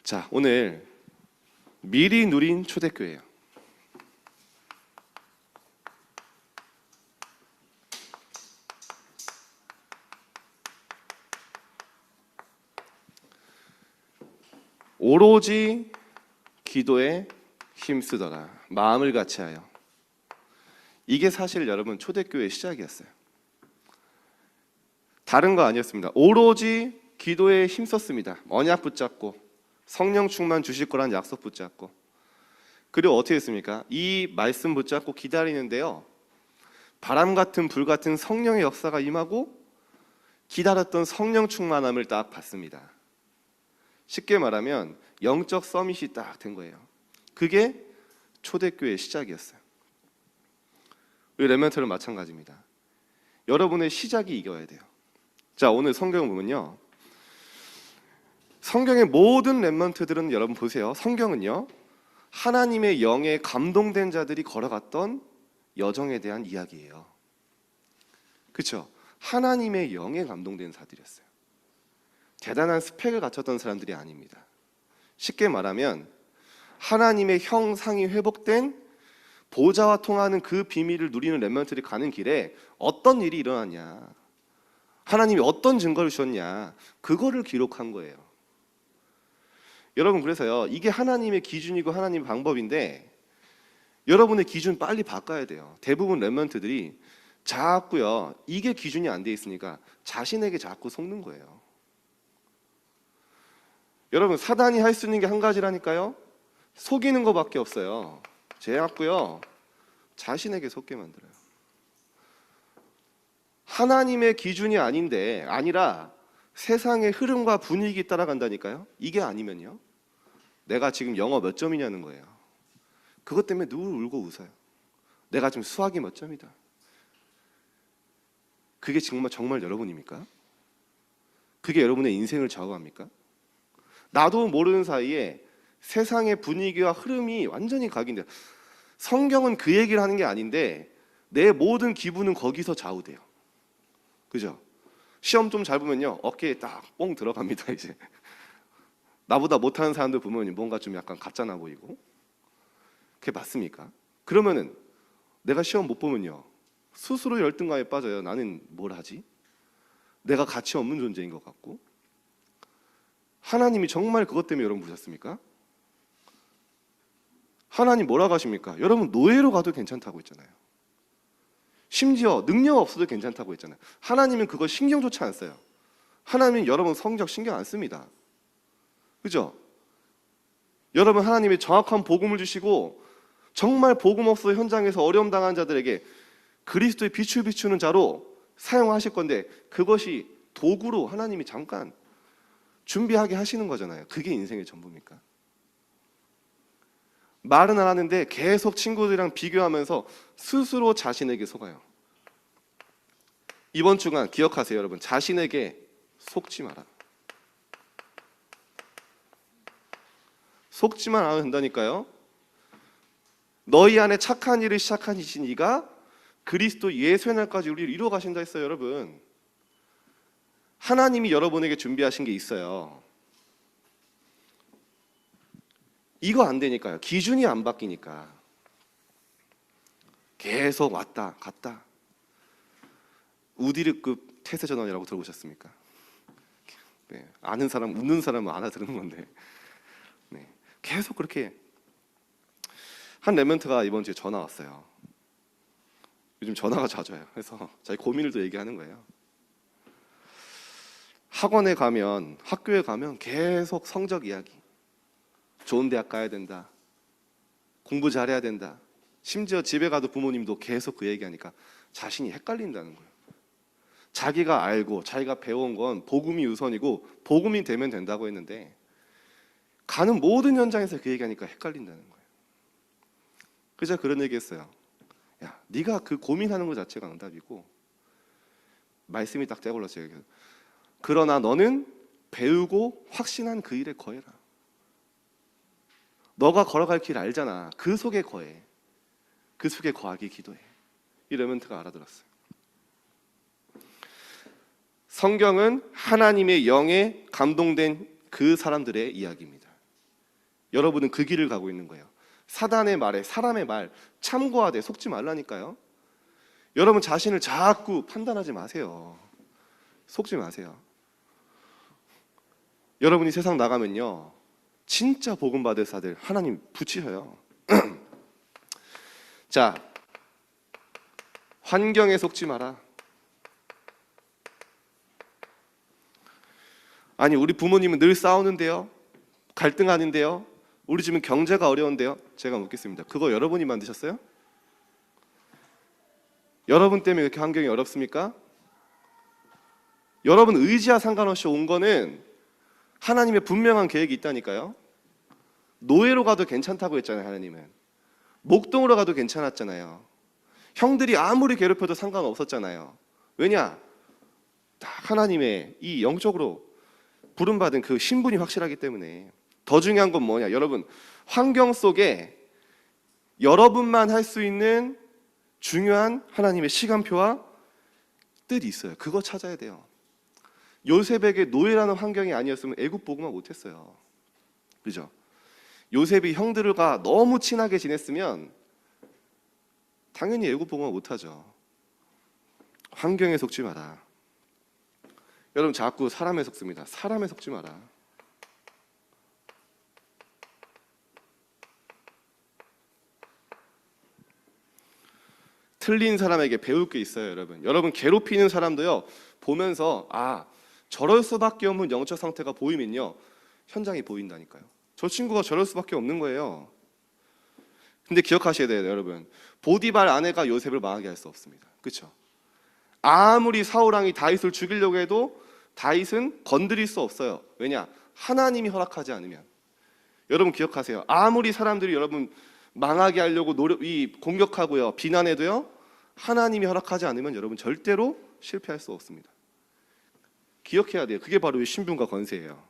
자, 오늘 미리 누린 초대교회예요. 오로지 기도에 힘쓰더라. 마음을 같이하여. 이게 사실 여러분 초대교회의 시작이었어요. 다른 거 아니었습니다. 오로지 기도에 힘썼습니다. 언약 붙잡고 성령 충만 주실 거란 약속 붙잡고. 그리고 어떻게 했습니까? 이 말씀 붙잡고 기다리는데요, 바람 같은 불 같은 성령의 역사가 임하고 기다렸던 성령 충만함을 딱 받습니다. 쉽게 말하면 영적 서밋이 딱 된 거예요. 그게 초대교회의 시작이었어요. 우리 렘넌트는 마찬가지입니다. 여러분의 시작이 이겨야 돼요. 자, 오늘 성경을 보면요, 성경의 모든 렘넌트들은 여러분 보세요. 성경은요, 하나님의 영에 감동된 자들이 걸어갔던 여정에 대한 이야기예요. 그렇죠? 하나님의 영에 감동된 자들이었어요. 대단한 스펙을 갖췄던 사람들이 아닙니다. 쉽게 말하면 하나님의 형상이 회복된 보좌와 통하는 그 비밀을 누리는 렘넌트들이 가는 길에 어떤 일이 일어났냐, 하나님이 어떤 증거를 주셨냐, 그거를 기록한 거예요. 여러분, 그래서요, 이게 하나님의 기준이고 하나님의 방법인데 여러분의 기준 빨리 바꿔야 돼요. 대부분 렘넌트들이 자꾸요, 이게 기준이 안 돼 있으니까 자신에게 자꾸 속는 거예요. 여러분, 사단이 할 수 있는 게 한 가지라니까요. 속이는 것밖에 없어요. 자꾸요, 자신에게 속게 만들어요. 하나님의 기준이 아니라 세상의 흐름과 분위기 따라간다니까요. 이게 아니면요, 내가 지금 영어 몇 점이냐는 거예요. 그것 때문에 누굴 울고 웃어요. 내가 지금 수학이 몇 점이다. 그게 정말 여러분입니까? 그게 여러분의 인생을 좌우합니까? 나도 모르는 사이에 세상의 분위기와 흐름이 완전히 각인돼요. 성경은 그 얘기를 하는 게 아닌데 내 모든 기분은 거기서 좌우돼요. 그죠? 시험 좀 잘 보면요, 어깨에 딱 뽕 들어갑니다. 이제 나보다 못하는 사람들 보면 뭔가 좀 약간 가짜나 보이고. 그게 맞습니까? 그러면은 내가 시험 못 보면요, 스스로 열등감에 빠져요. 나는 뭘 하지? 내가 가치 없는 존재인 것 같고. 하나님이 정말 그것 때문에 여러분 보셨습니까? 하나님 뭐라고 하십니까? 여러분 노예로 가도 괜찮다고 했잖아요. 심지어 능력 없어도 괜찮다고 했잖아요. 하나님은 그거 신경조차 안 써요. 하나님은 여러분 성적 신경 안 씁니다. 그죠? 여러분, 하나님이 정확한 복음을 주시고 정말 복음 없어 현장에서 어려움 당한 자들에게 그리스도의 빛을 비추는 자로 사용하실 건데, 그것이 도구로 하나님이 잠깐 준비하게 하시는 거잖아요. 그게 인생의 전부입니까? 말은 안 하는데 계속 친구들이랑 비교하면서 스스로 자신에게 속아요. 이번 주간 기억하세요, 여러분. 자신에게 속지 마라. 속지만 않아도 된다니까요. 너희 안에 착한 일을 시작한 이신 이가 그리스도 예수의 날까지 우리를 이루어 가신다 했어요. 여러분, 하나님이 여러분에게 준비하신 게 있어요. 이거 안 되니까요. 기준이 안 바뀌니까 계속 왔다 갔다. 우디르급 태세전환이라고 들어보셨습니까? 네, 아는 사람, 웃는 사람은 알아들은 건데, 네, 계속 그렇게. 한 렘넌트가 이번 주에 전화 왔어요. 요즘 전화가 자주 와요. 그래서 자기 고민을 또 얘기하는 거예요. 학원에 가면, 학교에 가면 계속 성적 이야기. 좋은 대학 가야 된다, 공부 잘해야 된다. 심지어 집에 가도 부모님도 계속 그 얘기하니까 자신이 헷갈린다는 거예요. 자기가 알고 자기가 배운 건 복음이 우선이고 복음이 되면 된다고 했는데 가는 모든 현장에서 그 얘기하니까 헷갈린다는 거예요. 그래서 그런 얘기했어요. 야, 네가 그 고민하는 것 자체가 응답이고, 말씀이 딱 떼골랐어요. 그러나 너는 배우고 확신한 그 일에 거해라. 너가 걸어갈 길 알잖아. 그 속에 거해. 그 속에 거하기 기도해. 이 렘넌트가 알아들었어요. 성경은 하나님의 영에 감동된 그 사람들의 이야기입니다. 여러분은 그 길을 가고 있는 거예요. 사단의 말에, 사람의 말 참고하되 속지 말라니까요. 여러분 자신을 자꾸 판단하지 마세요. 속지 마세요. 여러분이 세상 나가면요, 진짜 복음 받을 사들 하나님 붙이셔요. 자, 환경에 속지 마라. 아니 우리 부모님은 늘 싸우는데요, 갈등하는데요, 우리 집은 경제가 어려운데요. 제가 묻겠습니다. 그거 여러분이 만드셨어요? 여러분 때문에 이렇게 환경이 어렵습니까? 여러분 의지와 상관없이 온 거는 하나님의 분명한 계획이 있다니까요. 노예로 가도 괜찮다고 했잖아요. 하나님은 목동으로 가도 괜찮았잖아요. 형들이 아무리 괴롭혀도 상관없었잖아요. 왜냐? 다 하나님의 이 영적으로 부름받은 그 신분이 확실하기 때문에. 더 중요한 건 뭐냐? 여러분 환경 속에 여러분만 할 수 있는 중요한 하나님의 시간표와 뜻이 있어요. 그거 찾아야 돼요. 요셉에게 노예라는 환경이 아니었으면 애굽 복음화 못했어요. 그죠? 요셉이 형들과 너무 친하게 지냈으면 당연히 애굽 복음화 못하죠. 환경에 속지 마라. 여러분 자꾸 사람에 속습니다. 사람에 속지 마라. 틀린 사람에게 배울 게 있어요. 여러분 괴롭히는 사람도요, 보면서 저럴 수밖에 없는 영적 상태가 보이면요, 현장이 보인다니까요. 저 친구가 저럴 수밖에 없는 거예요. 근데 기억하셔야 돼요. 여러분 보디발 아내가 요셉을 망하게 할 수 없습니다. 그렇죠? 아무리 사울왕이 다윗을 죽이려고 해도 다윗은 건드릴 수 없어요. 왜냐? 하나님이 허락하지 않으면. 여러분 기억하세요. 아무리 사람들이 여러분 망하게 하려고 공격하고요, 비난해도요, 하나님이 허락하지 않으면 여러분 절대로 실패할 수 없습니다. 기억해야 돼요. 그게 바로 신분과 권세예요.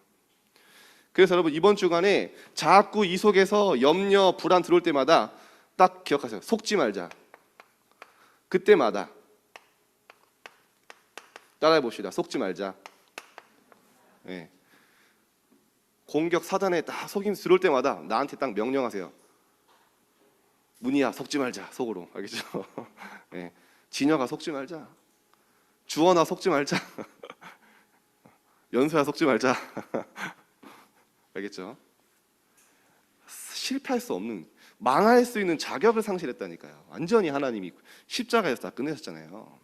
그래서 여러분 이번 주간에 자꾸 이 속에서 염려, 불안 들어올 때마다 딱 기억하세요. 속지 말자. 그때마다 따라해 봅시다. 속지 말자. 네. 공격 사단에 딱 속임 들어올 때마다 나한테 딱 명령하세요. 문희야 속지 말자. 속으로. 알겠죠? 네. 진여가 속지 말자. 주원아 속지 말자. 연수야 속지 말자. 알겠죠? 실패할 수 없는, 망할 수 있는 자격을 상실했다니까요. 완전히 하나님이 십자가에서 다 끝내셨잖아요.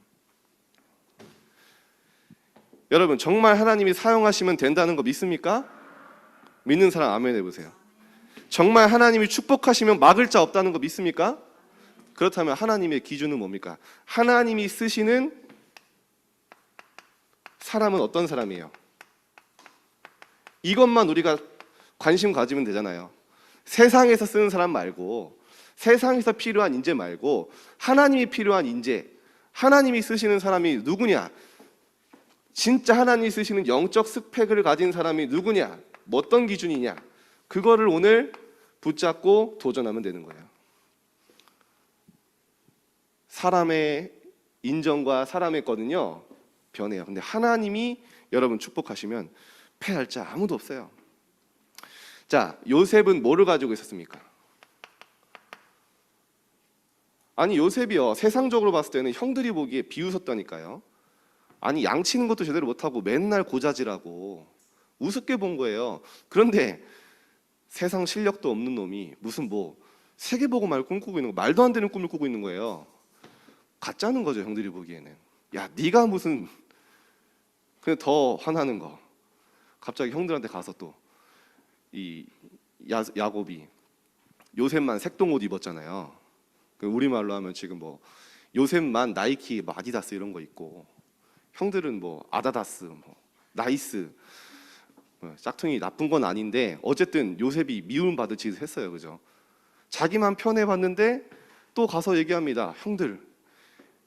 여러분 정말 하나님이 사용하시면 된다는 거 믿습니까? 믿는 사람 아멘 해보세요. 정말 하나님이 축복하시면 막을 자 없다는 거 믿습니까? 그렇다면 하나님의 기준은 뭡니까? 하나님이 쓰시는 사람은 어떤 사람이에요? 이것만 우리가 관심 가지면 되잖아요. 세상에서 쓰는 사람 말고, 세상에서 필요한 인재 말고, 하나님이 필요한 인재, 하나님이 쓰시는 사람이 누구냐? 진짜 하나님이 쓰시는 영적 스펙을 가진 사람이 누구냐? 뭐 어떤 기준이냐? 그거를 오늘 붙잡고 도전하면 되는 거예요. 사람의 인정과 사람의 거는요 변해요. 근데 하나님이 여러분 축복하시면 패할 자 아무도 없어요. 자, 요셉은 뭐를 가지고 있었습니까? 아니 요셉이요, 세상적으로 봤을 때는 형들이 보기에 비웃었다니까요. 아니 양치는 것도 제대로 못하고 맨날 고자질하고 우습게 본 거예요. 그런데 세상 실력도 없는 놈이 무슨 뭐 세계보고말 꿈꾸고 있는 거, 말도 안 되는 꿈을 꾸고 있는 거예요. 가짜는 거죠, 형들이 보기에는. 야, 네가 무슨. 그냥 더 화나는 거, 갑자기 형들한테 가서 또 이 야곱이 요셉만 색동옷 입었잖아요. 우리말로 하면 지금 뭐 요셉만 나이키, 뭐 아디다스 이런 거 입고, 형들은 뭐 아다다스, 뭐 나이스, 짝퉁이 나쁜 건 아닌데 어쨌든 요셉이 미움받을 짓을 했어요. 그죠? 자기만 편해봤는데 또 가서 얘기합니다. 형들,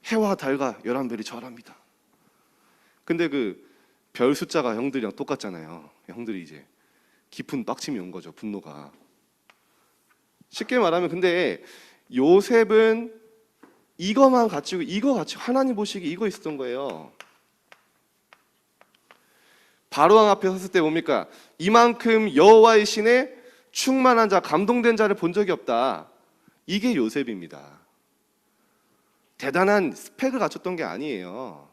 해와 달과 11별이 절합니다. 근데 그 별 숫자가 형들이랑 똑같잖아요. 형들이 이제 깊은 빡침이 온 거죠. 분노가. 쉽게 말하면, 근데 요셉은 이거만 가지고, 이거 가지고 하나님 보시기 이거 있었던 거예요. 바로왕 앞에 섰을 때 뭡니까? 이만큼 여호와의 신에 충만한 자, 감동된 자를 본 적이 없다. 이게 요셉입니다. 대단한 스펙을 갖췄던 게 아니에요.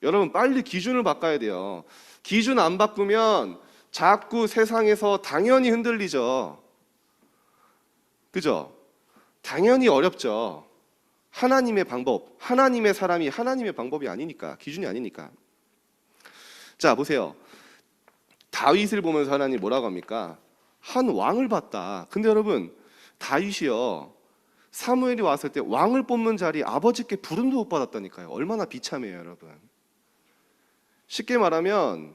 여러분 빨리 기준을 바꿔야 돼요. 기준 안 바꾸면 자꾸 세상에서 당연히 흔들리죠. 그죠? 당연히 어렵죠. 하나님의 방법, 하나님의 사람이 하나님의 방법이 아니니까, 기준이 아니니까. 자, 보세요. 다윗을 보면서 하나님 뭐라고 합니까? 한 왕을 봤다. 근데 여러분, 다윗이요, 사무엘이 왔을 때 왕을 뽑는 자리 아버지께 부름도 못 받았다니까요. 얼마나 비참해요, 여러분. 쉽게 말하면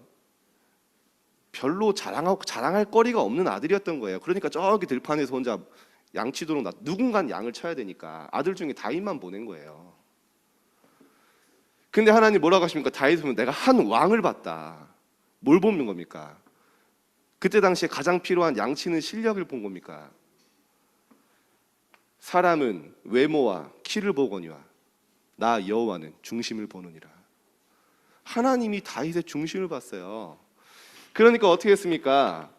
별로 자랑할 거리가 없는 아들이었던 거예요. 그러니까 저기 들판에서 혼자 양치도록 누군가 양을 쳐야 되니까 아들 중에 다윗만 보낸 거예요. 근데 하나님 뭐라고 하십니까? 다윗을 보면 내가 한 왕을 봤다. 뭘 보는 겁니까? 그때 당시에 가장 필요한 양치는 실력을 본 겁니까? 사람은 외모와 키를 보거니와 나 여호와는 중심을 보느니라. 하나님이 다윗의 중심을 봤어요. 그러니까 어떻게 했습니까?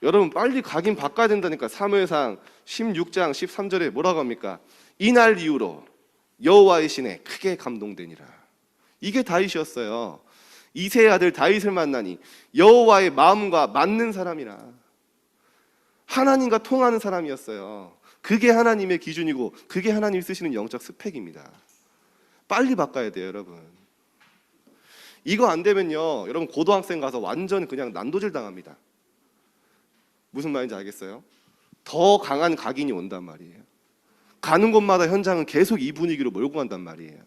여러분 빨리 각인 바꿔야 된다니까. 사무엘상 16장 13절에 뭐라고 합니까? 이날 이후로 여호와의 신에 크게 감동되니라. 이게 다윗이었어요. 이새의 아들 다윗을 만나니 여호와의 마음과 맞는 사람이라. 하나님과 통하는 사람이었어요. 그게 하나님의 기준이고 그게 하나님이 쓰시는 영적 스펙입니다. 빨리 바꿔야 돼요, 여러분. 이거 안 되면요, 여러분 고등학생 가서 완전 그냥 난도질 당합니다. 무슨 말인지 알겠어요? 더 강한 각인이 온단 말이에요. 가는 곳마다 현장은 계속 이 분위기로 몰고 간단 말이에요.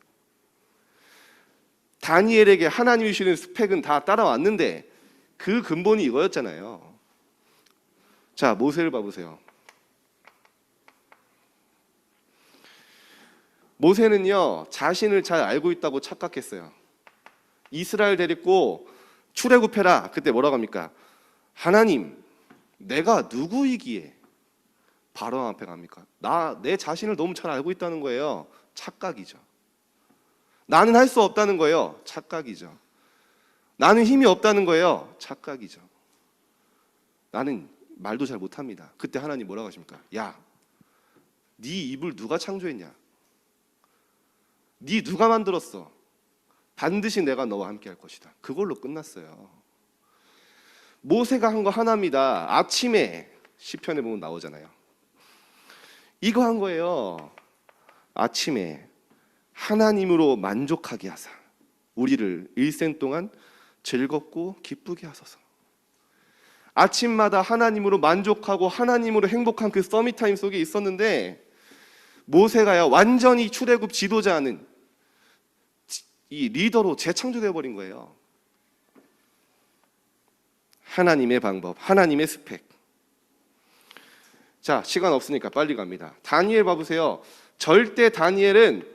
다니엘에게 하나님이 주시는 스펙은 다 따라왔는데 그 근본이 이거였잖아요. 자, 모세를 봐보세요. 모세는요, 자신을 잘 알고 있다고 착각했어요. 이스라엘 데리고 출애굽해라. 그때 뭐라고 합니까? 하나님, 내가 누구이기에 바로 앞에 갑니까? 내 자신을 너무 잘 알고 있다는 거예요. 착각이죠. 나는 할 수 없다는 거예요. 착각이죠. 나는 힘이 없다는 거예요. 착각이죠. 나는 말도 잘 못합니다. 그때 하나님 뭐라고 하십니까? 야, 네 입을 누가 창조했냐? 네 누가 만들었어? 반드시 내가 너와 함께 할 것이다. 그걸로 끝났어요. 모세가 한 거 하나입니다. 아침에 시편에 보면 나오잖아요. 이거 한 거예요. 아침에 하나님으로 만족하게 하사 우리를 일생 동안 즐겁고 기쁘게 하소서. 아침마다 하나님으로 만족하고 하나님으로 행복한 그 서밋타임 속에 있었는데 모세가요, 완전히 출애굽 지도자는 이 리더로 재창조되어 버린 거예요. 하나님의 방법, 하나님의 스펙. 자, 시간 없으니까 빨리 갑니다. 다니엘 봐보세요. 절대 다니엘은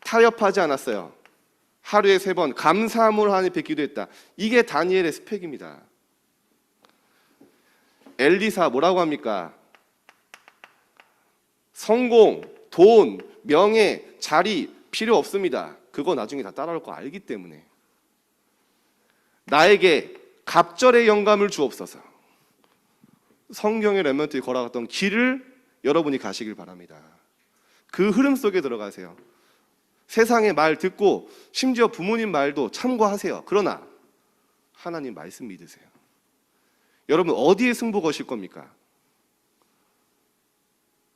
타협하지 않았어요. 하루에 3번 감사함으로 하나님 뵙기도 했다. 이게 다니엘의 스펙입니다. 엘리사 뭐라고 합니까? 성공, 돈, 명예, 자리 필요 없습니다. 그거 나중에 다 따라올 거 알기 때문에. 나에게 갑절의 영감을 주옵소서. 성경의 렘넌트에 걸어갔던 길을 여러분이 가시길 바랍니다. 그 흐름 속에 들어가세요. 세상의 말 듣고 심지어 부모님 말도 참고하세요. 그러나 하나님 말씀 믿으세요. 여러분 어디에 승부 거실 겁니까?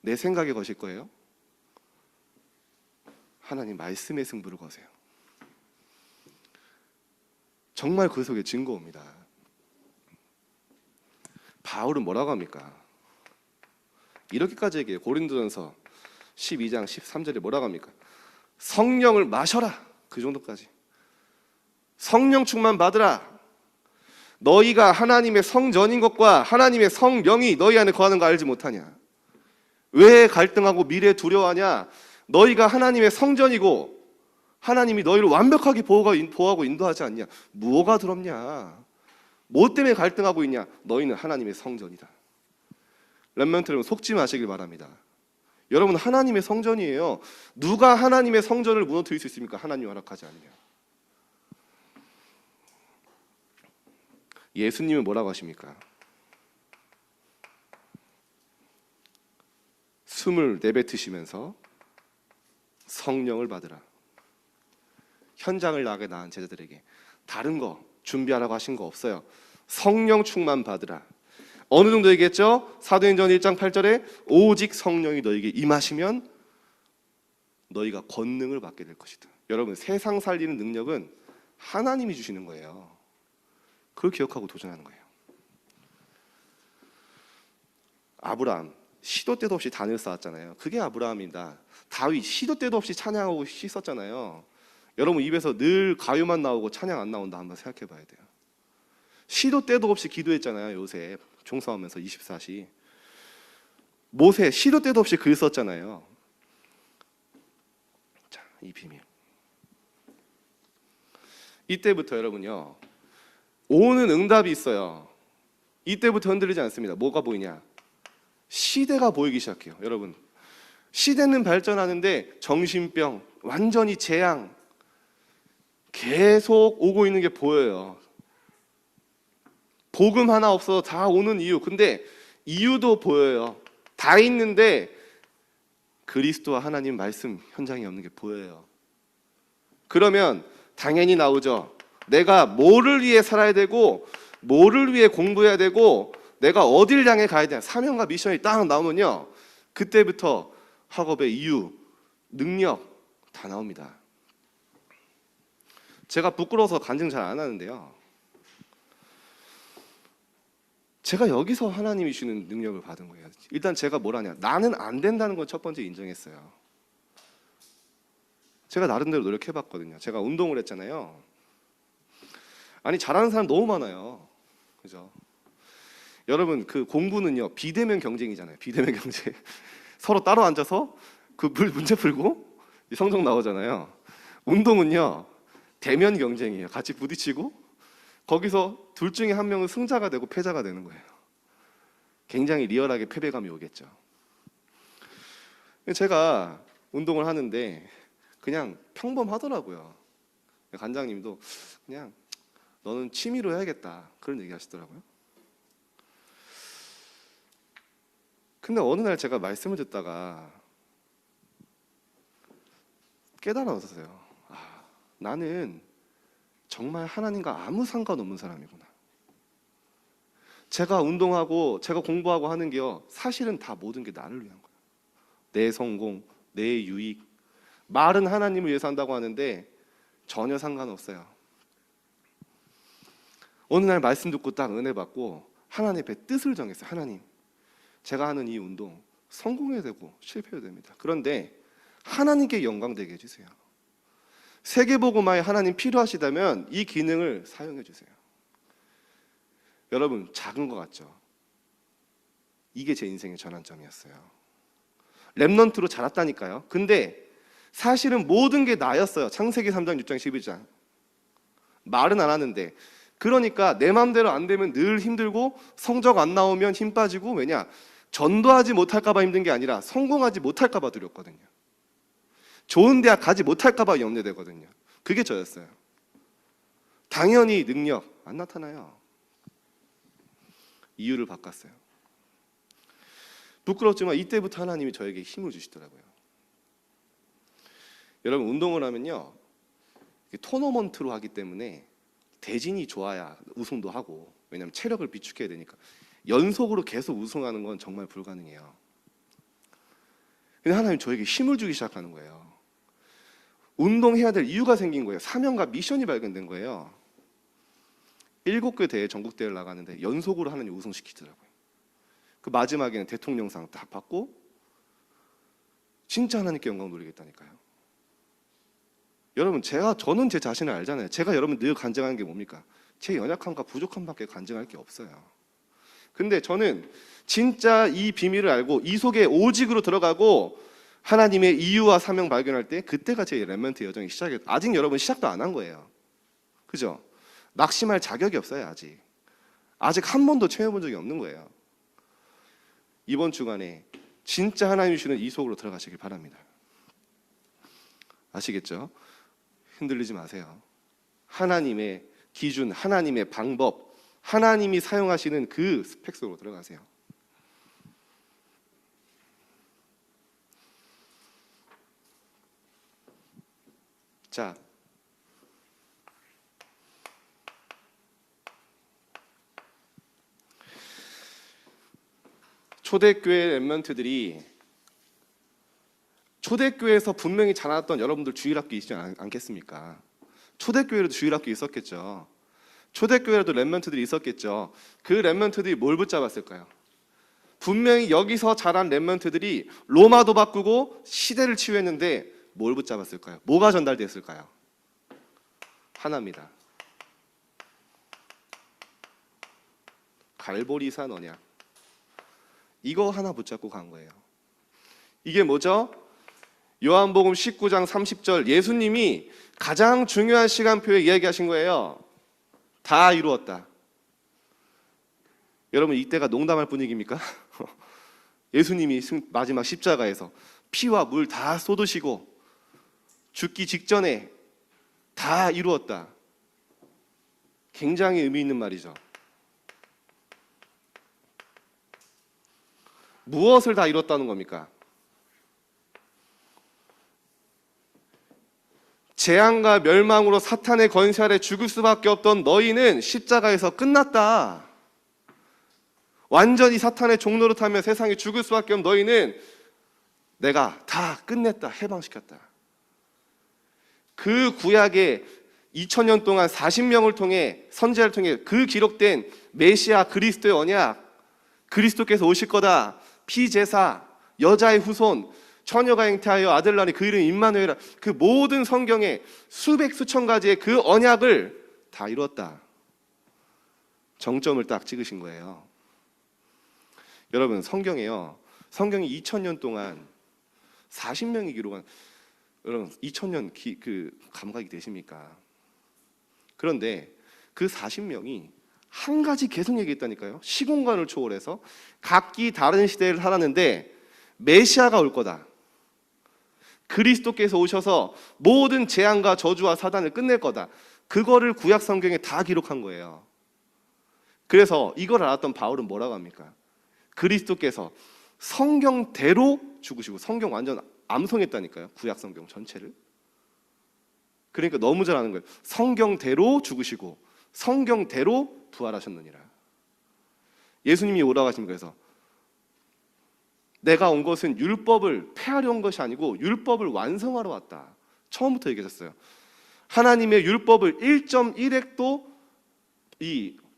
내 생각에 거실 거예요? 하나님 말씀의 승부를 거세요. 정말 그 속에 증거입니다. 바울은 뭐라고 합니까? 이렇게까지 얘기해요. 고린도전서 12장 13절에 뭐라고 합니까? 성령을 마셔라. 그 정도까지. 성령 충만 받으라. 너희가 하나님의 성전인 것과 하나님의 성령이 너희 안에 거하는 거 알지 못하냐? 왜 갈등하고 미래 두려워하냐? 너희가 하나님의 성전이고 하나님이 너희를 완벽하게 보호하고 인도하지 않냐? 뭐가 더럽냐? 뭐 때문에 갈등하고 있냐? 너희는 하나님의 성전이다. 렘넌트 여러분 속지 마시길 바랍니다. 여러분 하나님의 성전이에요. 누가 하나님의 성전을 무너뜨릴 수 있습니까? 하나님 허락하지 않으면. 예수님은 뭐라고 하십니까? 숨을 내뱉으시면서 성령을 받으라. 현장을 나가게 낳은 제자들에게 다른 거 준비하라고 하신 거 없어요. 성령 충만 받으라. 어느 정도 얘기했죠? 사도행전 1장 8절에 오직 성령이 너에게 임하시면 너희가 권능을 받게 될 것이다. 여러분, 세상 살리는 능력은 하나님이 주시는 거예요. 그걸 기억하고 도전하는 거예요. 아브라함 시도 때도 없이 단을 쌓았잖아요. 그게 아브라함입니다. 다윗 시도 때도 없이 찬양하고 씻었잖아요. 여러분, 입에서 늘 가요만 나오고 찬양 안 나온다 한번 생각해 봐야 돼요. 시도 때도 없이 기도했잖아요. 요셉 종사하면서 24시. 모세 시도 때도 없이 글 썼잖아요. 자, 이 비밀. 이때부터 여러분요, 오는 응답이 있어요. 이때부터 흔들리지 않습니다. 뭐가 보이냐? 시대가 보이기 시작해요. 여러분, 시대는 발전하는데 정신병, 완전히 재앙 계속 오고 있는 게 보여요. 복음 하나 없어서 다 오는 이유. 근데 이유도 보여요. 다 있는데 그리스도와 하나님 말씀 현장이 없는 게 보여요. 그러면 당연히 나오죠. 내가 뭐를 위해 살아야 되고 뭐를 위해 공부해야 되고 내가 어딜 향해 가야 되냐, 사명과 미션이 딱 나오면요, 그때부터 학업의 이유, 능력 다 나옵니다. 제가 부끄러워서 간증 잘 안 하는데요, 제가 여기서 하나님이 주는 능력을 받은 거예요. 일단 제가 뭘 하냐, 나는 안 된다는 건 첫 번째 인정했어요. 제가 나름대로 노력해봤거든요. 제가 운동을 했잖아요. 아니, 잘하는 사람 너무 많아요. 그죠? 여러분, 그 공부는요, 비대면 경쟁이잖아요. 비대면 경쟁. 서로 따로 앉아서 그 문제 풀고 성적 나오잖아요. 운동은요, 대면 경쟁이에요. 같이 부딪히고 거기서 둘 중에 한 명은 승자가 되고 패자가 되는 거예요. 굉장히 리얼하게 패배감이 오겠죠. 제가 운동을 하는데 그냥 평범하더라고요. 관장님도 그냥 너는 취미로 해야겠다, 그런 얘기 하시더라고요. 근데 어느 날 제가 말씀을 듣다가 깨달았어요. 아, 나는 정말 하나님과 아무 상관없는 사람이구나. 제가 운동하고 제가 공부하고 하는 게요, 사실은 다 모든 게 나를 위한 거예요. 내 성공, 내 유익. 말은 하나님을 위해서 한다고 하는데 전혀 상관없어요. 어느 날 말씀 듣고 딱 은혜 받고 하나님 앞에 뜻을 정했어요. 하나님, 제가 하는 이 운동 성공해야 되고 실패해야 됩니다. 그런데 하나님께 영광되게 해주세요. 세계복음화에 하나님 필요하시다면 이 기능을 사용해 주세요. 여러분, 작은 것 같죠? 이게 제 인생의 전환점이었어요. 렘넌트로 자랐다니까요. 근데 사실은 모든 게 나였어요. 창세기 3장 6장 12장. 말은 안 하는데, 그러니까 내 마음대로 안 되면 늘 힘들고 성적 안 나오면 힘 빠지고, 왜냐? 전도하지 못할까 봐 힘든 게 아니라 성공하지 못할까 봐 두렵거든요. 좋은 대학 가지 못할까 봐 염려되거든요. 그게 저였어요. 당연히 능력 안 나타나요. 이유를 바꿨어요. 부끄럽지만 이때부터 하나님이 저에게 힘을 주시더라고요. 여러분, 운동을 하면요, 토너먼트로 하기 때문에 대진이 좋아야 우승도 하고, 왜냐하면 체력을 비축해야 되니까. 연속으로 계속 우승하는 건 정말 불가능해요. 근데 하나님 저에게 힘을 주기 시작하는 거예요. 운동해야 될 이유가 생긴 거예요. 사명과 미션이 발견된 거예요. 7개 대회, 전국대회를 나가는데 연속으로 하나님 우승시키더라고요. 그 마지막에는 대통령상 딱 받고 진짜 하나님께 영광 돌리겠다니까요. 여러분, 저는 제 자신을 알잖아요. 제가 여러분 늘 간증하는 게 뭡니까? 제 연약함과 부족함밖에 간증할 게 없어요. 근데 저는 진짜 이 비밀을 알고 이 속에 오직으로 들어가고 하나님의 이유와 사명 발견할 때, 그때가 제 렘넌트 여정이 시작이에요. 아직 여러분 시작도 안 한 거예요. 그죠? 낙심할 자격이 없어요. 아직 한 번도 체험해본 적이 없는 거예요. 이번 주간에 진짜 하나님이 주는 이 속으로 들어가시길 바랍니다. 아시겠죠? 흔들리지 마세요. 하나님의 기준, 하나님의 방법, 하나님이 사용하시는 그 스펙 속으로 들어가세요. 자, 초대교회 렘넌트들이 초대교회에서 분명히 자랐던 여러분들 주일학교 있지 않겠습니까? 초대교회에도 주일학교 있었겠죠. 초대교회에도 렘넌트들이 있었겠죠. 그 렘넌트들이 뭘 붙잡았을까요? 분명히 여기서 자란 렘넌트들이 로마도 바꾸고 시대를 치유했는데 뭘 붙잡았을까요? 뭐가 전달됐을까요? 하나입니다. 갈보리산 언약. 이거 하나 붙잡고 간 거예요. 이게 뭐죠? 요한복음 19장 30절 예수님이 가장 중요한 시간표에 이야기하신 거예요. 다 이루었다. 여러분 이때가 농담할 분위기입니까? 예수님이 마지막 십자가에서 피와 물 다 쏟으시고 죽기 직전에 다 이루었다. 굉장히 의미 있는 말이죠. 무엇을 다 이뤘다는 겁니까? 재앙과 멸망으로 사탄의 권세 아래 죽을 수밖에 없던 너희는 십자가에서 끝났다. 완전히 사탄의 종로로 타며 세상에 죽을 수밖에 없는 너희는 내가 다 끝냈다. 해방시켰다. 그 구약의 2000년 동안 40명을 통해 선지자를 통해 그 기록된 메시아 그리스도의 언약, 그리스도께서 오실 거다. 피제사, 여자의 후손, 처녀가 잉태하여 아들 낳으니 그 이름이 임마누엘이라. 그 모든 성경에 수백 수천 가지의 그 언약을 다 이루었다. 정점을 딱 찍으신 거예요. 여러분 성경에요. 성경이 2000년 동안 40명이 기록한, 여러분 2000년 그 감각이 되십니까? 그런데 그 40명이 한 가지 계속 얘기했다니까요. 시공간을 초월해서 각기 다른 시대를 살았는데 메시아가 올 거다. 그리스도께서 오셔서 모든 재앙과 저주와 사단을 끝낼 거다. 그거를 구약 성경에 다 기록한 거예요. 그래서 이걸 알았던 바울은 뭐라고 합니까? 그리스도께서 성경대로 죽으시고, 성경 완전 암송했다니까요. 구약 성경 전체를. 그러니까 너무 잘 아는 거예요. 성경대로 죽으시고 성경대로 부활하셨느니라. 예수님이 오라고 하신 거에서 내가 온 것은 율법을 폐하려 온 것이 아니고 율법을 완성하러 왔다. 처음부터 얘기하셨어요. 하나님의 율법을 1.1획도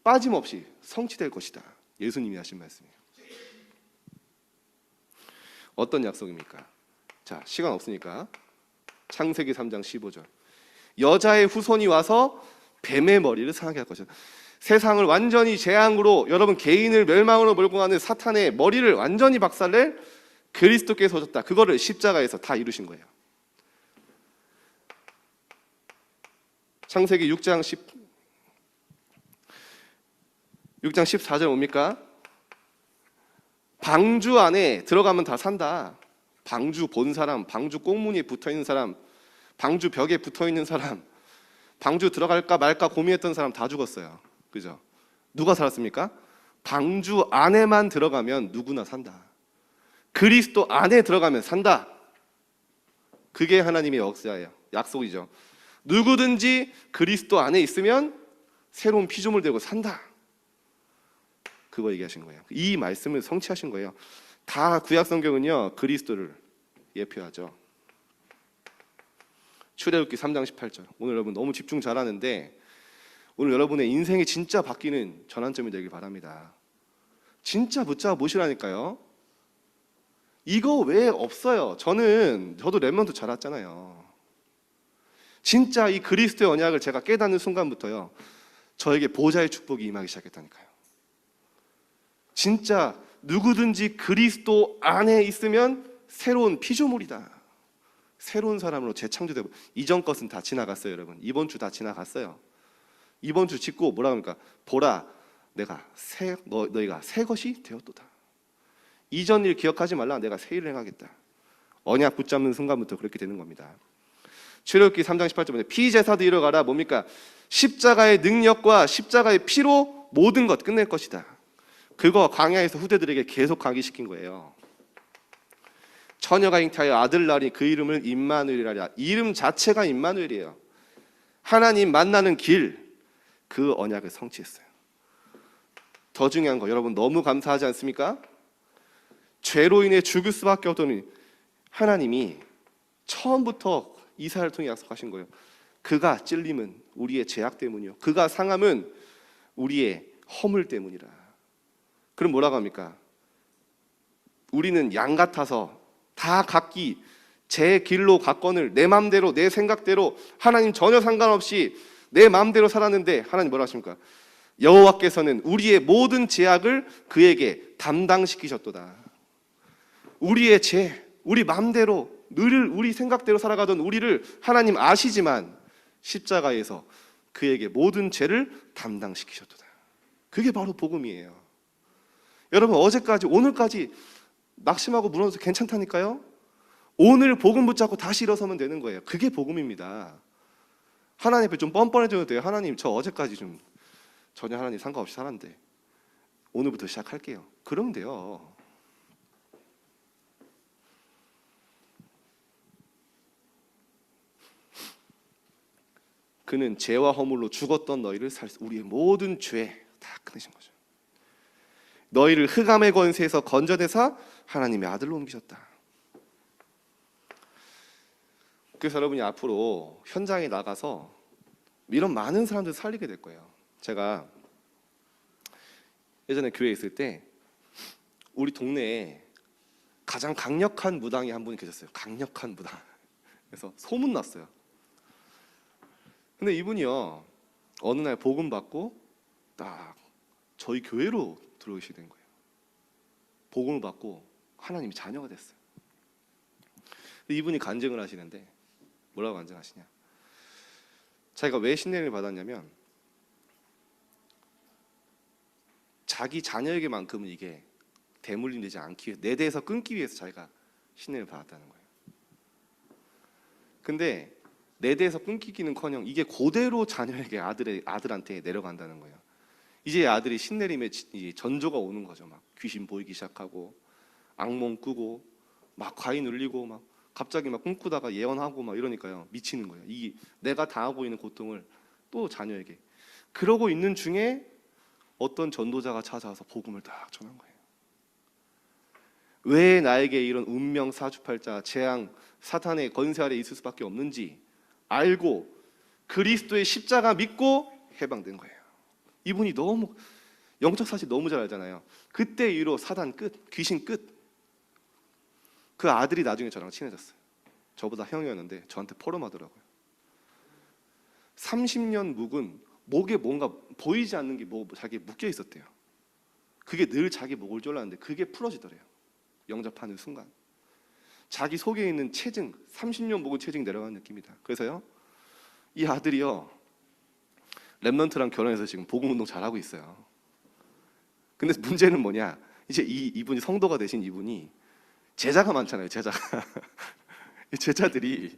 빠짐없이 성취될 것이다. 예수님이 하신 말씀이에요. 어떤 약속입니까? 자, 시간 없으니까 창세기 3장 15절. 여자의 후손이 와서 뱀의 머리를 상하게 할 것이다. 세상을 완전히 재앙으로, 여러분 개인을 멸망으로 몰고 가는 사탄의 머리를 완전히 박살낼 그리스도께서 오셨다. 그거를 십자가에서 다 이루신 거예요. 창세기 6장 14절 뭡니까? 방주 안에 들어가면 다 산다. 방주 본 사람, 방주 꽁무니에 붙어있는 사람, 방주 벽에 붙어있는 사람, 방주 들어갈까 말까 고민했던 사람 다 죽었어요. 그죠? 누가 살았습니까? 방주 안에만 들어가면 누구나 산다. 그리스도 안에 들어가면 산다. 그게 하나님의 역사예요. 약속이죠. 누구든지 그리스도 안에 있으면 새로운 피조물 되고 산다. 그거 얘기하신 거예요. 이 말씀을 성취하신 거예요. 다 구약 성경은요 그리스도를 예표하죠. 출애굽기 3장 18절. 오늘 여러분 너무 집중 잘하는데 오늘 여러분의 인생이 진짜 바뀌는 전환점이 되길 바랍니다. 진짜 붙잡아 보시라니까요. 이거 왜 없어요? 저도 렘넌트 자랐잖아요. 진짜 이 그리스도의 언약을 제가 깨닫는 순간부터요 저에게 보좌의 축복이 임하기 시작했다니까요. 진짜 누구든지 그리스도 안에 있으면 새로운 피조물이다. 새로운 사람으로 재창조되고, 이전 것은 다 지나갔어요. 여러분 이번 주 다 지나갔어요. 이번 주 짓고 뭐라 합니까? 보라 내가 너희가 새 것이 되었도다. 이전 일 기억하지 말라. 내가 새 일을 행하겠다. 언약 붙잡는 순간부터 그렇게 되는 겁니다. 출애굽기 3장 18절에 피제사도 이뤄가라. 뭡니까? 십자가의 능력과 십자가의 피로 모든 것 끝낼 것이다. 그거 광야에서 후대들에게 계속 강의시킨 거예요. 처녀가 잉태하여 아들 낳으니 그 이름을 임마누엘이라. 이름 자체가 임마누엘이에요. 하나님 만나는 길, 그 언약을 성취했어요. 더 중요한 거, 여러분 너무 감사하지 않습니까? 죄로 인해 죽을 수밖에 없더니 하나님이 처음부터 이사야를 통해 약속하신 거예요. 그가 찔림은 우리의 죄악 때문이요, 그가 상함은 우리의 허물 때문이라. 그럼 뭐라고 합니까? 우리는 양 같아서 다 각기 제 길로 갔거늘 내 마음대로 내 생각대로 하나님 전혀 상관없이 내 마음대로 살았는데 하나님 뭐라 하십니까? 여호와께서는 우리의 모든 죄악을 그에게 담당시키셨도다. 우리의 죄, 우리 마음대로 늘 우리 생각대로 살아가던 우리를 하나님 아시지만 십자가에서 그에게 모든 죄를 담당시키셨도다. 그게 바로 복음이에요. 여러분 어제까지 오늘까지 낙심하고 무너져서 괜찮다니까요. 오늘 복음 붙잡고 다시 일어서면 되는 거예요. 그게 복음입니다. 하나님 앞에 좀 뻔뻔해져도 돼요. 하나님 저 어제까지 좀 전혀 하나님 상관없이 살았는데 오늘부터 시작할게요. 그러면 돼요. 그는 죄와 허물로 죽었던 너희를 우리의 모든 죄 다 끊으신 거죠. 너희를 흑암의 권세에서 건져내사 하나님의 아들로 옮기셨다. 그래서 여러분이 앞으로 현장에 나가서 이런 많은 사람들 살리게 될 거예요. 제가 예전에 교회에 있을 때 우리 동네에 가장 강력한 무당이 한 분이 계셨어요. 강력한 무당. 그래서 소문 났어요. 근데 이분이요, 어느 날 복음 받고 딱 저희 교회로 들어오시게 된 거예요. 복음을 받고 하나님이 자녀가 됐어요. 이분이 간증을 하시는데 뭐라고 간증하시냐? 자기가 왜 신뢰를 받았냐면 자기 자녀에게만큼은 이게 대물림되지 않기 위해, 내 대에서 끊기 위해서 자기가 신뢰를 받았다는 거예요. 근데 내 대에서 끊기기는커녕 이게 그대로 자녀에게 아들한테 내려간다는 거예요. 이제 아들이 신내림에 전조가 오는 거죠. 막 귀신 보이기 시작하고 악몽 꾸고 막 과인 울리고 막 갑자기 막 꿈꾸다가 예언하고 막 이러니까요. 미치는 거예요. 이 내가 당하고 있는 고통을 또 자녀에게. 그러고 있는 중에 어떤 전도자가 찾아와서 복음을 딱 전한 거예요. 왜 나에게 이런 운명 사주팔자 재앙 사탄의 권세 아래 있을 수밖에 없는지 알고 그리스도의 십자가 믿고 해방된 거예요. 이분이 너무 영적 사실 너무 잘 알잖아요. 그때 이후로 사단 끝, 귀신 끝. 그 아들이 나중에 저랑 친해졌어요. 저보다 형이었는데 저한테 포럼하더라고요. 30년 묵은 목에 뭔가 보이지 않는 게 자기에 묶여 있었대요. 그게 늘 자기 목을 졸랐는데 그게 풀어지더래요. 영접하는 순간 자기 속에 있는 체증, 30년 묵은 체증이 내려가는 느낌이다. 그래서요, 이 아들이요 랩넌트랑 결혼해서 지금 복음 운동 잘하고 있어요. 근데 문제는 뭐냐? 이제 이분이 성도가 되신 이분이 제자가 많잖아요. 제자가 제자들이.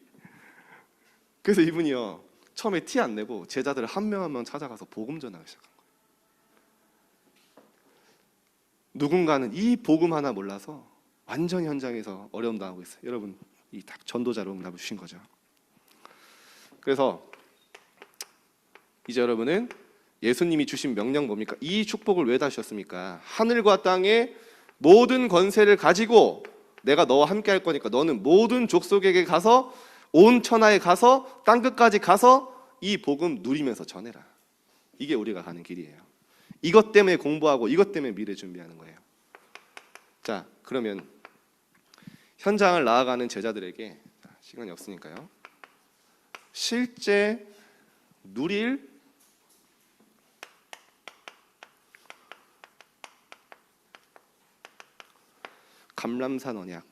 그래서 이분이요 처음에 티 안 내고 제자들을 한 명 한 명 찾아가서 복음 전하기 시작한 거예요. 누군가는 이 복음 하나 몰라서 완전 현장에서 어려움 당하고 있어요. 여러분 이 딱 전도자로 응답을 주신 거죠. 그래서 이제 여러분은 예수님이 주신 명령 뭡니까? 이 축복을 왜 다셨습니까? 하늘과 땅의 모든 권세를 가지고 내가 너와 함께 할 거니까 너는 모든 족속에게 가서 온 천하에 가서 땅끝까지 가서 이 복음 누리면서 전해라. 이게 우리가 가는 길이에요. 이것 때문에 공부하고 이것 때문에 미래 준비하는 거예요. 자, 그러면 현장을 나아가는 제자들에게 시간이 없으니까요. 실제 누릴 감람산 언약.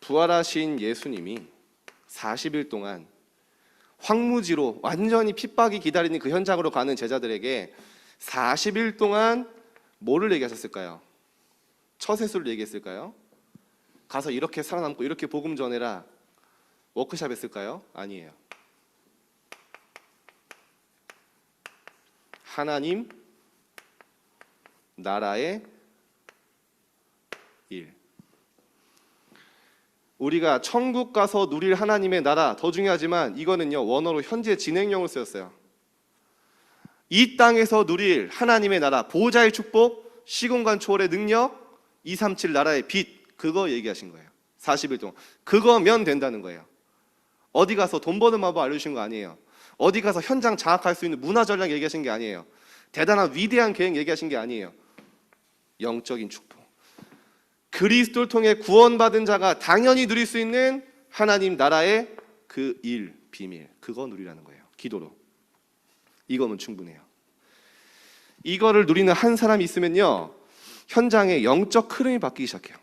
부활하신 예수님이 40일 동안 황무지로 완전히 핍박이 기다리는 그 현장으로 가는 제자들에게 40일 동안 뭐를 얘기하셨을까요? 처세술을 얘기했을까요? 가서 이렇게 살아남고 이렇게 복음 전해라 워크샵 했을까요? 아니에요. 하나님 나라의 일. 우리가 천국 가서 누릴 하나님의 나라, 더 중요하지만 이거는요 원어로 현재 진행형으로 쓰였어요. 이 땅에서 누릴 하나님의 나라, 보호자의 축복, 시공간 초월의 능력, 237 나라의 빛, 그거 얘기하신 거예요. 40일 동안 그거면 된다는 거예요. 어디 가서 돈 버는 방법 알려주신 거 아니에요. 어디 가서 현장 장악할 수 있는 문화 전략 얘기하신 게 아니에요. 대단한 위대한 계획 얘기하신 게 아니에요. 영적인 축복, 그리스도를 통해 구원받은 자가 당연히 누릴 수 있는 하나님 나라의 그 일, 비밀, 그거 누리라는 거예요. 기도로. 이거면 충분해요. 이거를 누리는 한 사람이 있으면요 현장의 영적 흐름이 바뀌기 시작해요.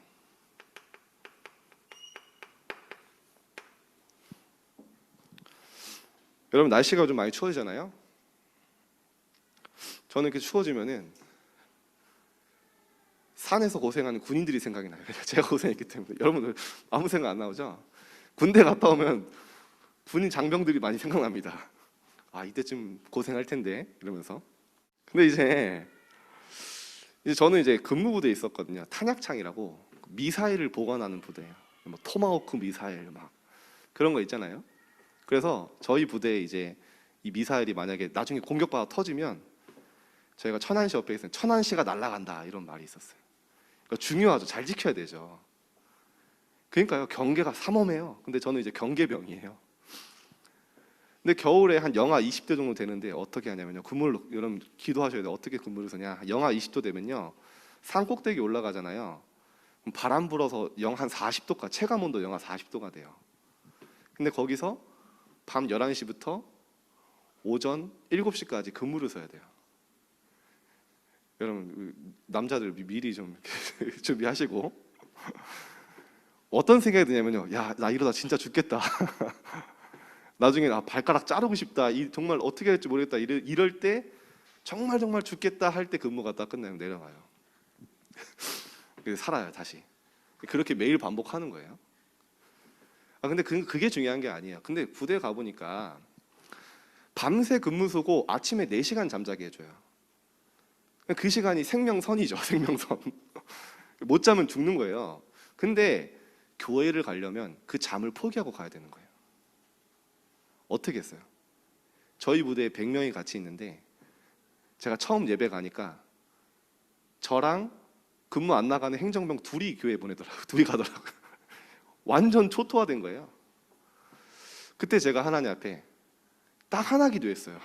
여러분 날씨가 좀 많이 추워지잖아요. 저는 이렇게 추워지면은 산에서 고생하는 군인들이 생각이 나요. 제가 고생했기 때문에. 여러분들 아무 생각 안 나오죠? 군대 갔다 오면 군인 장병들이 많이 생각납니다. 아 이때쯤 고생할 텐데 이러면서. 근데 이제 저는 이제 근무부대에 있었거든요. 탄약창이라고 미사일을 보관하는 부대예요. 뭐 토마호크 미사일 막 그런 거 있잖아요. 그래서 저희 부대에 이제 이 미사일이 만약에 나중에 공격받아 터지면 저희가 천안시 옆에 있으면 천안시가 날아간다 이런 말이 있었어요. 그러니까 중요하죠. 잘 지켜야 되죠. 그러니까요 경계가 삼엄해요. 근데 저는 이제 경계병이에요. 근데 겨울에 한 영하 20도 정도 되는데 어떻게 하냐면요. 근무를 여러분 기도하셔야 돼요. 어떻게 근무를 서냐. 영하 20도 되면요 산 꼭대기 올라가잖아요. 그럼 바람 불어서 한 40도까지 체감 온도 영하 40도가 돼요. 근데 거기서 밤 11시부터 오전 7시까지 근무를 서야 돼요. 여러분 남자들 미리 좀 준비하시고 어떤 생각이 드냐면요. 야, 나 이러다 진짜 죽겠다. 나중에 발가락 자르고 싶다. 정말 어떻게 할지 모르겠다. 이럴 때 정말 죽겠다 할 때 근무가 딱 끝나면 내려가요. 살아요 다시. 그렇게 매일 반복하는 거예요. 근데 그게 중요한 게 아니에요. 근데 부대 가보니까 밤새 근무 서고 아침에 4시간 잠자게 해줘요. 그 시간이 생명선이죠. 생명선. 못 자면 죽는 거예요. 근데 교회를 가려면 그 잠을 포기하고 가야 되는 거예요. 어떻게 했어요? 저희 부대에 100명이 같이 있는데 제가 처음 예배 가니까 저랑 근무 안 나가는 행정병 둘이 교회에 보내더라고요. 둘이 가더라고요. 완전 초토화된 거예요. 그때 제가 하나님 앞에 딱 하나 기도했어요.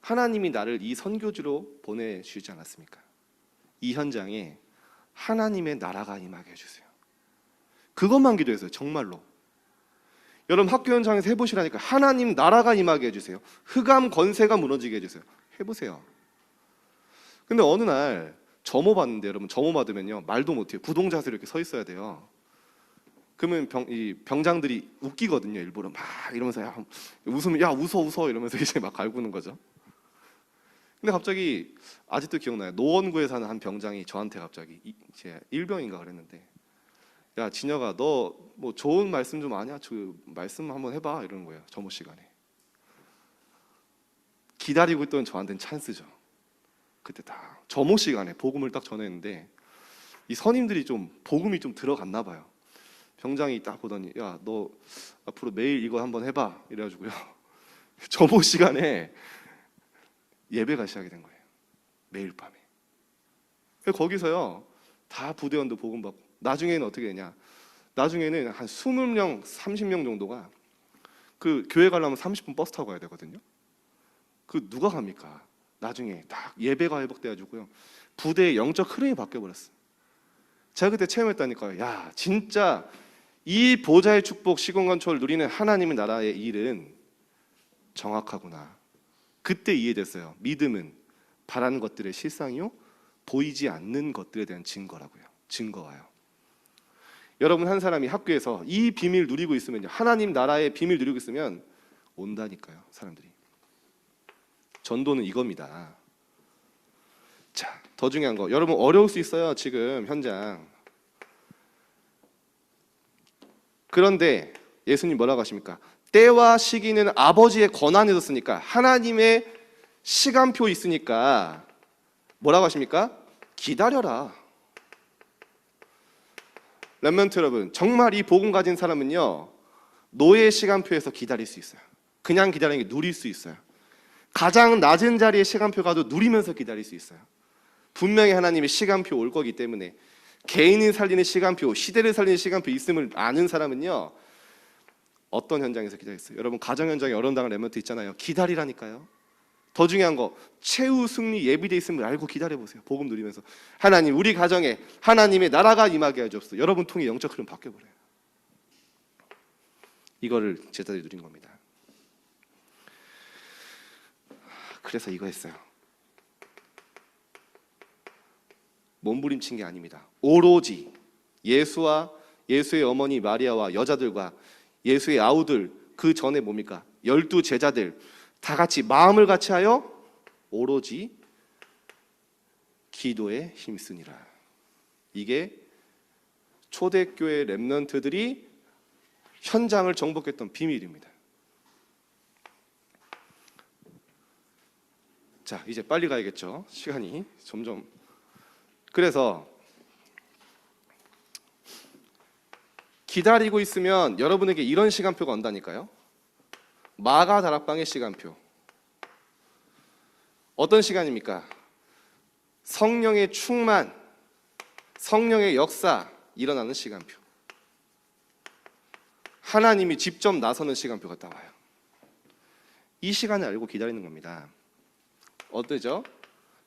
하나님이 나를 이 선교지로 보내주지 않았습니까? 이 현장에 하나님의 나라가 임하게 해주세요. 그것만 기도했어요. 정말로. 여러분 학교 현장에서 해보시라니까. 하나님 나라가 임하게 해주세요. 흑암 권세가 무너지게 해주세요. 해보세요. 근데 어느 날 점호 받는데 여러분 점호 받으면요 말도 못해요. 부동자세로 이렇게 서 있어야 돼요. 그러면 병장들이 웃기거든요. 일부러 막 이러면서 웃으면 야 웃어 이러면서 이제 막 갈구는 거죠. 근데 갑자기 아직도 기억나요. 노원구에 사는 한 병장이 저한테 갑자기 제 일병인가 그랬는데 야 진혁아 너 뭐 좋은 말씀 좀 아냐? 그 말씀 한번 해봐 이러는 거예요. 점호 시간에. 기다리고 있던 저한테는 찬스죠. 그때 딱 점호 시간에 복음을 딱 전했는데 이 선임들이 좀 복음이 좀 들어갔나 봐요. 병장이 딱 보더니 야 너 앞으로 매일 이거 한번 해봐 이래가지고요. 점호 시간에 예배가 시작이 된 거예요. 매일 밤에. 거기서요 다 부대원도 복음 받고 나중에는 어떻게 되냐. 나중에는 한 20명, 30명 정도가 그 교회 가려면 30분 버스 타고 가야 되거든요. 그 누가 갑니까? 나중에 딱 예배가 회복돼가지고요. 부대의 영적 흐름이 바뀌어버렸어요. 제가 그때 체험했다니까요. 야 진짜 이 보좌의 축복 시공간초를 누리는 하나님의 나라의 일은 정확하구나. 그때 이해됐어요. 믿음은 바라는 것들의 실상이요 보이지 않는 것들에 대한 증거라고요. 증거와요. 여러분 한 사람이 학교에서 이 비밀 누리고 있으면요 하나님 나라의 비밀 누리고 있으면 온다니까요 사람들이. 전도는 이겁니다. 자, 더 중요한 거 여러분 어려울 수 있어요 지금 현장. 그런데 예수님 뭐라고 하십니까? 때와 시기는 아버지의 권한에 뒀으니까 하나님의 시간표 있으니까 뭐라고 하십니까? 기다려라. 렘넌트 여러분, 정말 이 복음 가진 사람은요, 노예 시간표에서 기다릴 수 있어요. 그냥 기다리는 게 누릴 수 있어요. 가장 낮은 자리의 시간표 가도 누리면서 기다릴 수 있어요. 분명히 하나님의 시간표 올 거기 때문에. 개인을 살리는 시간표, 시대를 살리는 시간표 있음을 아는 사람은요, 어떤 현장에서 기다렸어요? 여러분, 가정 현장에 어려운 렘넌트 있잖아요. 기다리라니까요. 더 중요한 거, 최후 승리 예비돼 있음을 알고 기다려보세요. 복음 누리면서. 하나님, 우리 가정에 하나님의 나라가 임하게 하옵소서. 여러분 통해 영적 흐름 바뀌어버려요. 이거를 제자들이 누린 겁니다. 그래서 이거 했어요. 몸부림친 게 아닙니다. 오로지 예수와 예수의 어머니 마리아와 여자들과 예수의 아우들, 그 전에 뭡니까? 12 제자들 다 같이 마음을 같이 하여 오로지 기도에 힘쓰니라. 이게 초대교회 렘넌트들이 현장을 정복했던 비밀입니다. 자, 이제 빨리 가야겠죠. 시간이 점점. 그래서 기다리고 있으면 여러분에게 이런 시간표가 온다니까요. 마가 다락방의 시간표. 어떤 시간입니까? 성령의 충만, 성령의 역사 일어나는 시간표. 하나님이 직접 나서는 시간표가 나와요. 이 시간을 알고 기다리는 겁니다. 어떠죠?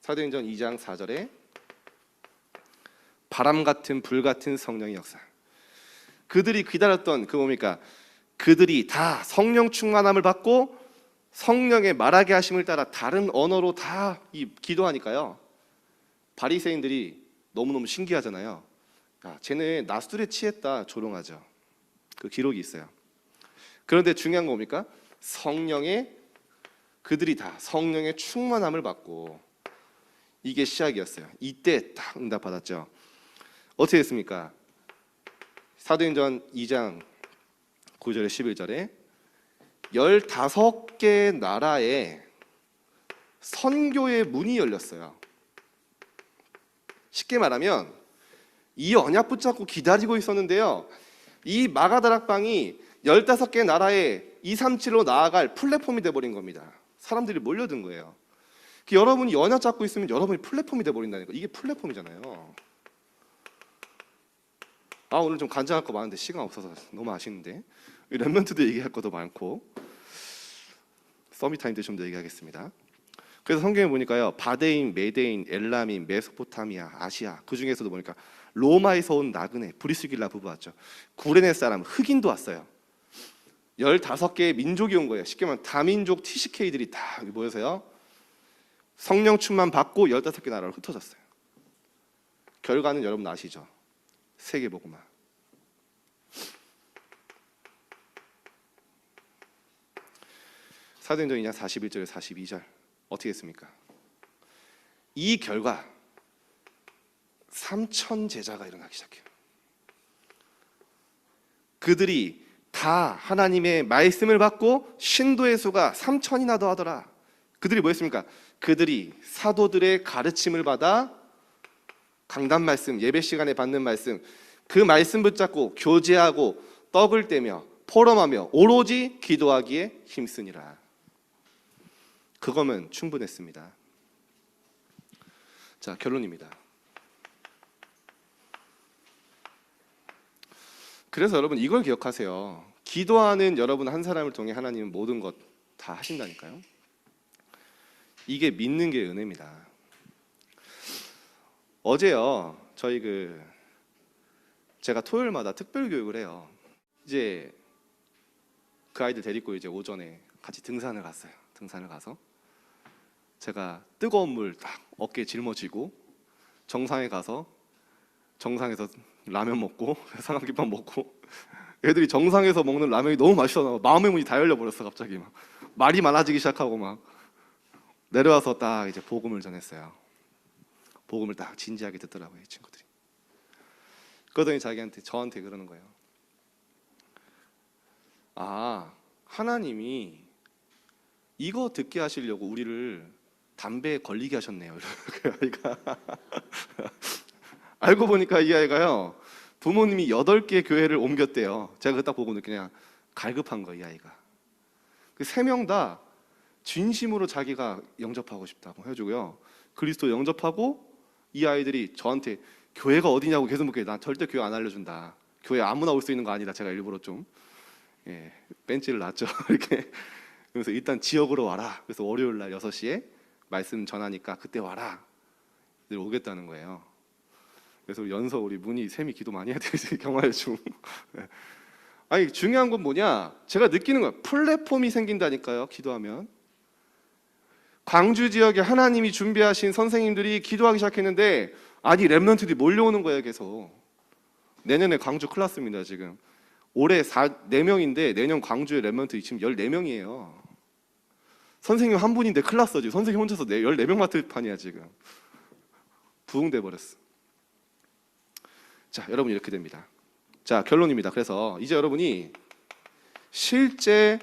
사도행전 2장 4절에 바람 같은 불 같은 성령의 역사. 그들이 기다렸던 그 뭡니까? 그들이 다 성령 충만함을 받고 성령의 말하게 하심을 따라 다른 언어로 다 기도하니까요. 바리새인들이 너무너무 신기하잖아요. 야, 쟤네 낮술에 취했다 조롱하죠. 그 기록이 있어요. 그런데 중요한 거 뭡니까? 그들이 다 성령의 충만함을 받고, 이게 시작이었어요. 이때 딱 응답받았죠. 어떻게 됐습니까? 사도행전 2장 9절에 11절에 15개 나라에 선교의 문이 열렸어요. 쉽게 말하면 이 언약 붙잡고 기다리고 있었는데요, 이 마가다락방이 15개 나라에 237로 나아갈 플랫폼이 돼버린 겁니다. 사람들이 몰려든 거예요. 여러분이 언약 잡고 있으면 여러분이 플랫폼이 돼버린다는 거. 이게 플랫폼이잖아요. 오늘 좀 간증할 거 많은데 시간 없어서 너무 아쉬운데, 렘넌트도 얘기할 것도 많고 서밋타임 때 좀 더 얘기하겠습니다. 그래서 성경에 보니까요, 바데인, 메데인, 엘라민, 메소포타미아, 아시아, 그 중에서도 보니까 로마에서 온 나그네, 브리스길라 부부 왔죠. 구레네 사람, 흑인도 왔어요. 15개의 민족이 온 거예요. 쉽게 말하면 다민족 TCK들이 다 모여서요, 성령 충만 받고 15개 나라로 흩어졌어요. 결과는 여러분 아시죠? 세계복음화. 사도행전 2장 41절에 42절 어떻게 했습니까? 이 결과 3,000 제자가 일어나기 시작해요. 그들이 다 하나님의 말씀을 받고 신도의 수가 3,000이나 더하더라. 그들이 뭐였습니까? 그들이 사도들의 가르침을 받아 강단 말씀, 예배 시간에 받는 말씀, 그 말씀 붙잡고 교제하고 떡을 떼며 포럼하며 오로지 기도하기에 힘쓰니라. 그거면 충분했습니다. 자, 결론입니다. 그래서 여러분 이걸 기억하세요. 기도하는 여러분 한 사람을 통해 하나님은 모든 것 다 하신다니까요. 이게 믿는 게 은혜입니다. 어제요, 저희 제가 토요일마다 특별 교육을 해요. 이제 그 아이들 데리고 이제 오전에 같이 등산을 갔어요. 등산을 가서 제가 뜨거운 물 딱 어깨에 짊어지고 정상에 가서 정상에서 라면 먹고 삼각김밥 먹고, 애들이 정상에서 먹는 라면이 너무 맛있어서 마음의 문이 다 열려버렸어. 갑자기 막 말이 많아지기 시작하고, 막 내려와서 딱 이제 복음을 전했어요. 복음을 딱 진지하게 듣더라고요, 이 친구들이. 그러더니 저한테 그러는 거예요. 하나님이 이거 듣게 하시려고 우리를 담배에 걸리게 하셨네요. 알고 보니까 이 아이가요, 부모님이 8개 교회를 옮겼대요. 제가 그거 딱 보고는 그냥 갈급한 거예요, 이 아이가. 그 3명 다 진심으로 자기가 영접하고 싶다고 해주고요. 그리스도 영접하고 이 아이들이 저한테 교회가 어디냐고 계속 묻게, 난 절대 교회 안 알려준다. 교회 아무나 올 수 있는 거 아니다. 제가 일부러 좀 벤치를 놨죠. 이렇게. 그래서 일단 지역으로 와라. 그래서 월요일 날 6시에 말씀 전하니까 그때 와라. 늘 오겠다는 거예요. 그래서 연서 우리 문희 쌤이 기도 많이 해야 되지, 경화의 중. 아니 중요한 건 뭐냐? 제가 느끼는 거예요. 플랫폼이 생긴다니까요. 기도하면. 광주 지역에 하나님이 준비하신 선생님들이 기도하기 시작했는데 아니 랩런트들이 몰려오는 거예요. 계속. 내년에 광주 클났습니다. 지금 올해 4명인데 내년 광주의 랩런트 지금 14명이에요. 선생님 한 분인데 클났어. 지금 선생님 혼자서 14명 맡을 판이야 지금. 부흥돼 버렸어. 자, 여러분 이렇게 됩니다. 자, 결론입니다. 그래서 이제 여러분이 실제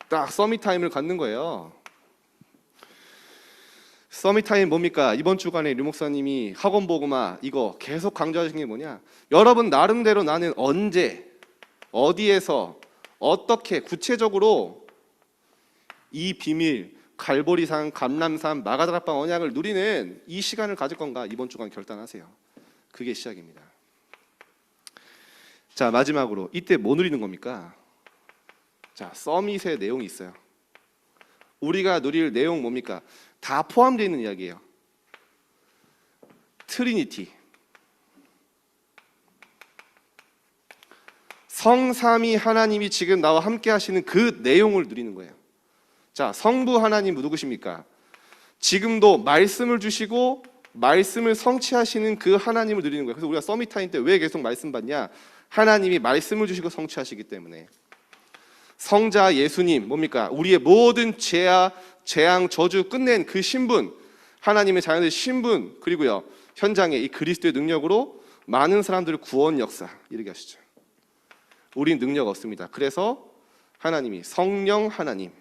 딱 서밋 타임을 갖는 거예요. 서밋 타임 뭡니까? 이번 주간에 류 목사님이 학원 보고마 이거 계속 강조하신 게 뭐냐? 여러분 나름대로 나는 언제, 어디에서, 어떻게 구체적으로 이 비밀, 갈보리산, 감람산, 마가다락방 언약을 누리는 이 시간을 가질 건가? 이번 주간 결단하세요. 그게 시작입니다. 자, 마지막으로 이때 뭐 누리는 겁니까? 자, 서밋의 내용이 있어요. 우리가 누릴 내용 뭡니까? 다 포함되어 있는 이야기예요. 트리니티, 성삼위 하나님이 지금 나와 함께 하시는 그 내용을 누리는 거예요. 자, 성부 하나님 누구십니까? 지금도 말씀을 주시고 말씀을 성취하시는 그 하나님을 누리는 거예요. 그래서 우리가 서밋 타임 때 왜 계속 말씀 받냐? 하나님이 말씀을 주시고 성취하시기 때문에. 성자 예수님 뭡니까? 우리의 모든 죄와 재앙, 저주 끝낸 그 신분, 하나님의 자녀의 신분, 그리고요 현장에 이 그리스도의 능력으로 많은 사람들을 구원 역사 이루게 하시죠. 우린 능력 없습니다. 그래서 하나님이 성령 하나님,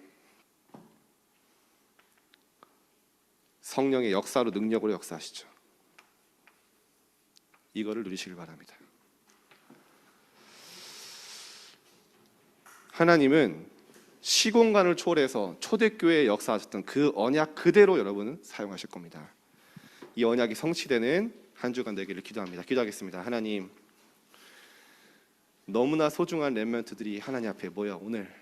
성령의 역사로 능력으로 역사하시죠. 이거를 누리시길 바랍니다. 하나님은 시공간을 초월해서 초대교회에 역사하셨던 그 언약 그대로 여러분은 사용하실 겁니다. 이 언약이 성취되는 한 주간 되기를 기도합니다. 기도하겠습니다. 하나님, 너무나 소중한 렘넌트들이 하나님 앞에 모여 오늘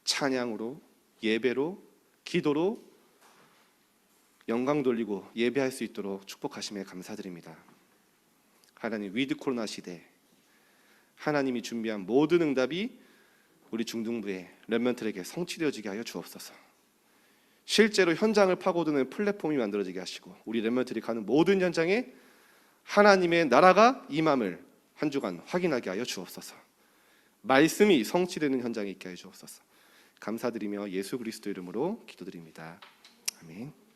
찬양으로, 예배로, 기도로 영광 돌리고 예배할 수 있도록 축복하심에 감사드립니다. 하나님, 위드 코로나 시대 하나님이 준비한 모든 응답이 우리 중등부의 렘넌트에게 성취되어지게 하여 주옵소서. 실제로 현장을 파고드는 플랫폼이 만들어지게 하시고 우리 렘넌트들이 가는 모든 현장에 하나님의 나라가 임함을 한 주간 확인하게 하여 주옵소서. 말씀이 성취되는 현장에 있게 하여 주옵소서. 감사드리며 예수 그리스도 이름으로 기도드립니다. 아멘.